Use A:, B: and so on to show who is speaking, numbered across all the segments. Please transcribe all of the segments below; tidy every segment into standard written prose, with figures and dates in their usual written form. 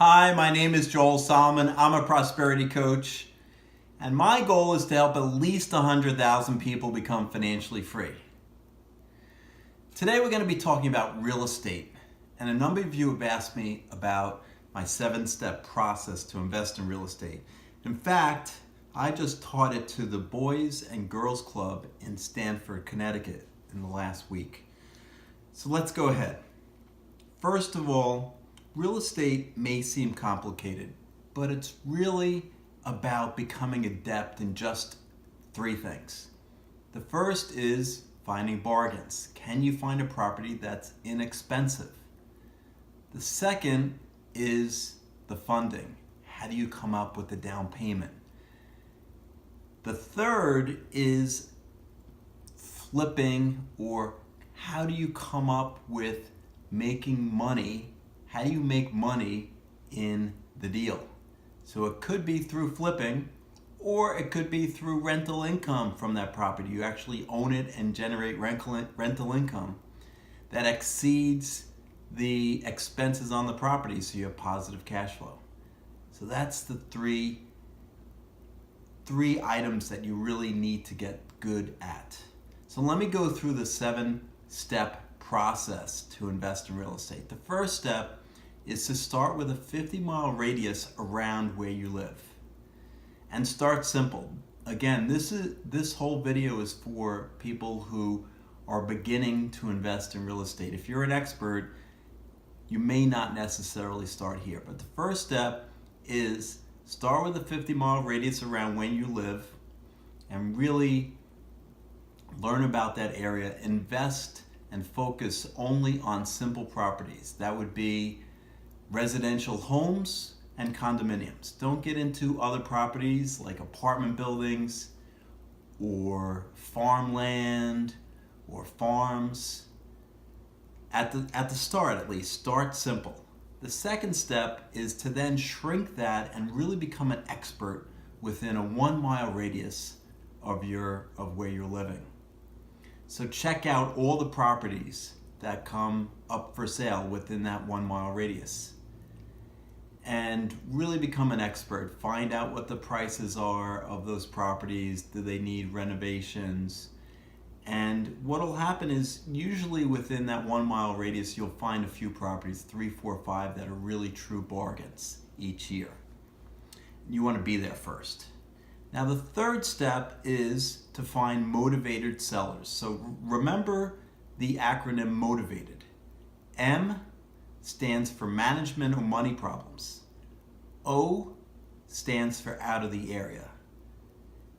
A: Hi, my name is Joel Solomon. I'm a prosperity coach, and my goal is to help at least 100,000 people become financially free. Today we're going to be talking about real estate, and a number of you have asked me about my 7-step process to invest in real estate. In fact, I just taught it to the Boys and Girls Club in Stamford, Connecticut in the last week. So let's go ahead. First of all, real estate may seem complicated, but it's really about becoming adept in just 3 things. The first is finding bargains. Can you find a property that's inexpensive? The second is the funding. How do you come up with the down payment? The third is flipping, or how do you come up with making money? How do you make money in the deal? So it could be through flipping, or it could be through rental income from that property. You actually own it and generate rental income that exceeds the expenses on the property, so you have positive cash flow. So that's the three items that you really need to get good at. So let me go through the 7-step process to invest in real estate. The first step is to start with a 50-mile radius around where you live. And start simple. Again, this whole video is for people who are beginning to invest in real estate. If you're an expert, you may not necessarily start here. But the first step is start with a 50-mile radius around where you live and really learn about that area. Invest and focus only on simple properties. That would be residential homes and condominiums. Don't get into other properties like apartment buildings or farmland or farms. At the start, at least, start simple. The second step is to then shrink that and really become an expert within a 1-mile radius of where you're living. So check out all the properties that come up for sale within that 1-mile radius and really become an expert. Find out what the prices are of those properties. Do they need renovations? And what will happen is usually within that 1-mile radius you'll find a few properties, 3, 4, 5, that are really true bargains each year. You want to be there first. Now the third step is to find motivated sellers. So remember the acronym MOTIVATED. M stands for management or money problems. O stands for out of the area.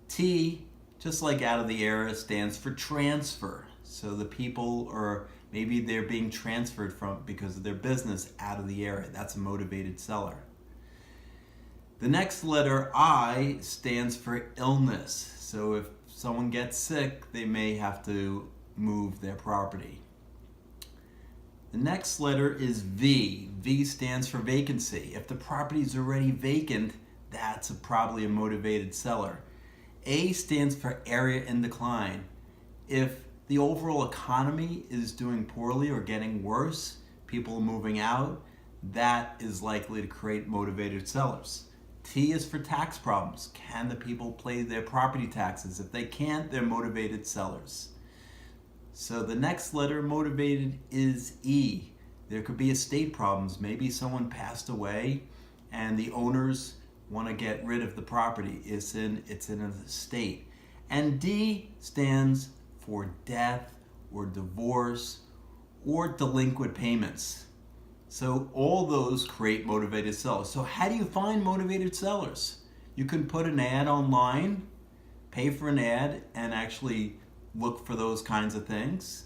A: T, just like out of the area, stands for transfer. So the people, or maybe they're being transferred from because of their business out of the area. That's a motivated seller. The next letter, I, stands for illness. So if someone gets sick, they may have to move their property. The next letter is V. V stands for vacancy. If the property is already vacant, that's probably a motivated seller. A stands for area in decline. If the overall economy is doing poorly or getting worse, people are moving out, that is likely to create motivated sellers. T is for tax problems. Can the people pay their property taxes? If they can't, they're motivated sellers. So the next letter, motivated, is E. There could be estate problems. Maybe someone passed away and the owners want to get rid of the property. It's in an estate. And D stands for death or divorce or delinquent payments. So all those create motivated sellers. So how do you find motivated sellers? You can put an ad online, pay for an ad, and actually look for those kinds of things.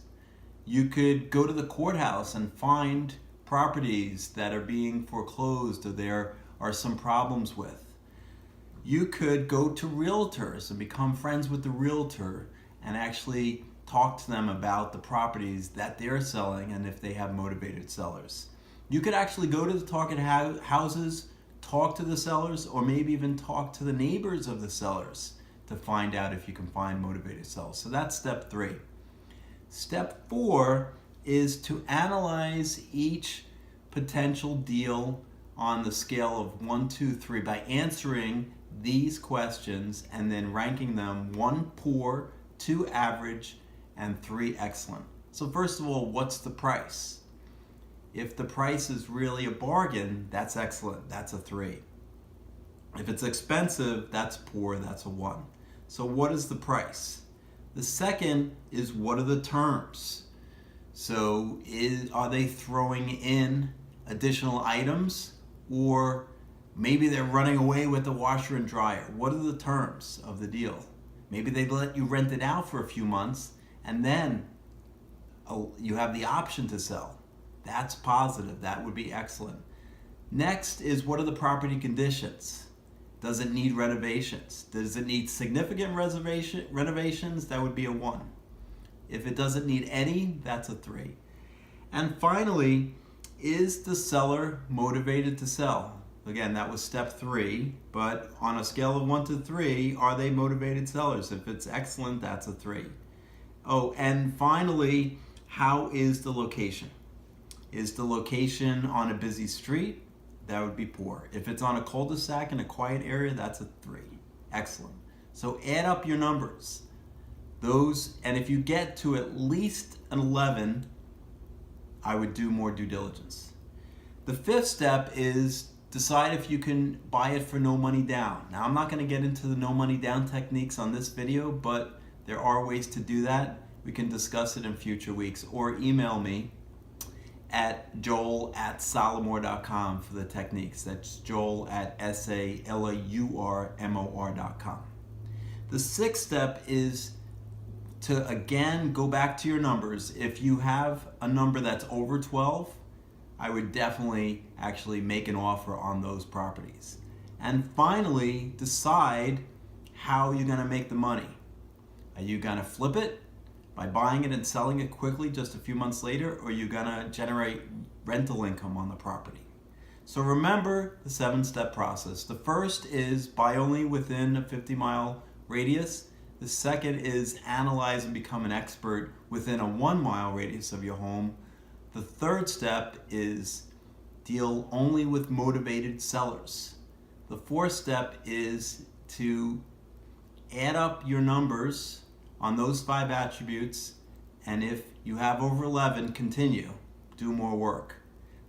A: You could go to the courthouse and find properties that are being foreclosed or there are some problems with. You could go to realtors and become friends with the realtor and actually talk to them about the properties that they're selling and if they have motivated sellers. You could actually go to the target houses, talk to the sellers, or maybe even talk to the neighbors of the sellers to find out if you can find motivated sellers. So that's step 3. Step 4 is to analyze each potential deal on the scale of 1, 2, 3 by answering these questions and then ranking them 1 poor, 2 average, and 3 excellent. So first of all, what's the price? If the price is really a bargain, that's excellent, that's a 3. If it's expensive, that's poor, that's a 1. So what is the price? The second is, what are the terms? So are they throwing in additional items, or maybe they're running away with the washer and dryer? What are the terms of the deal? Maybe they let you rent it out for a few months and then you have the option to sell. That's positive. That would be excellent. Next is, what are the property conditions? Does it need renovations? Does it need significant renovations? That would be a 1. If it doesn't need any, that's a 3. And finally, is the seller motivated to sell? Again, that was step 3, but on a scale of 1 to 3, are they motivated sellers? If it's excellent, that's a 3. Oh, and finally, how is the location? Is the location on a busy street? That would be poor. If it's on a cul-de-sac in a quiet area, that's a 3. Excellent. So add up your numbers. And if you get to at least an 11, I would do more due diligence. The 5th step is decide if you can buy it for no money down. Now, I'm not going to get into the no money down techniques on this video, but there are ways to do that. We can discuss it in future weeks, or email me at joel@salamour.com for the techniques. That's joel@salaurmor.com. The 6th step is to, again, go back to your numbers. If you have a number that's over 12, I would definitely actually make an offer on those properties. And finally, decide how you're going to make the money. Are you going to flip it by buying it and selling it quickly just a few months later, or are you going to generate rental income on the property? So remember the 7-step process. The first is buy only within a 50-mile radius. The second is analyze and become an expert within a 1-mile radius of your home. The 3rd step is deal only with motivated sellers. The 4th step is to add up your numbers on those 5 attributes, and if you have over 11, continue, do more work.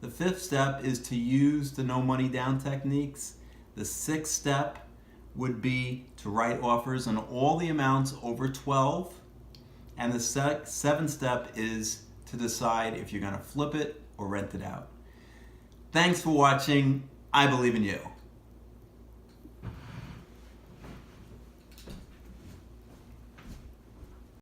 A: The 5th step is to use the no money down techniques. The 6th step would be to write offers on all the amounts over 12, and the 7th step is to decide if you're going to flip it or rent it out. Thanks for watching. I believe in you.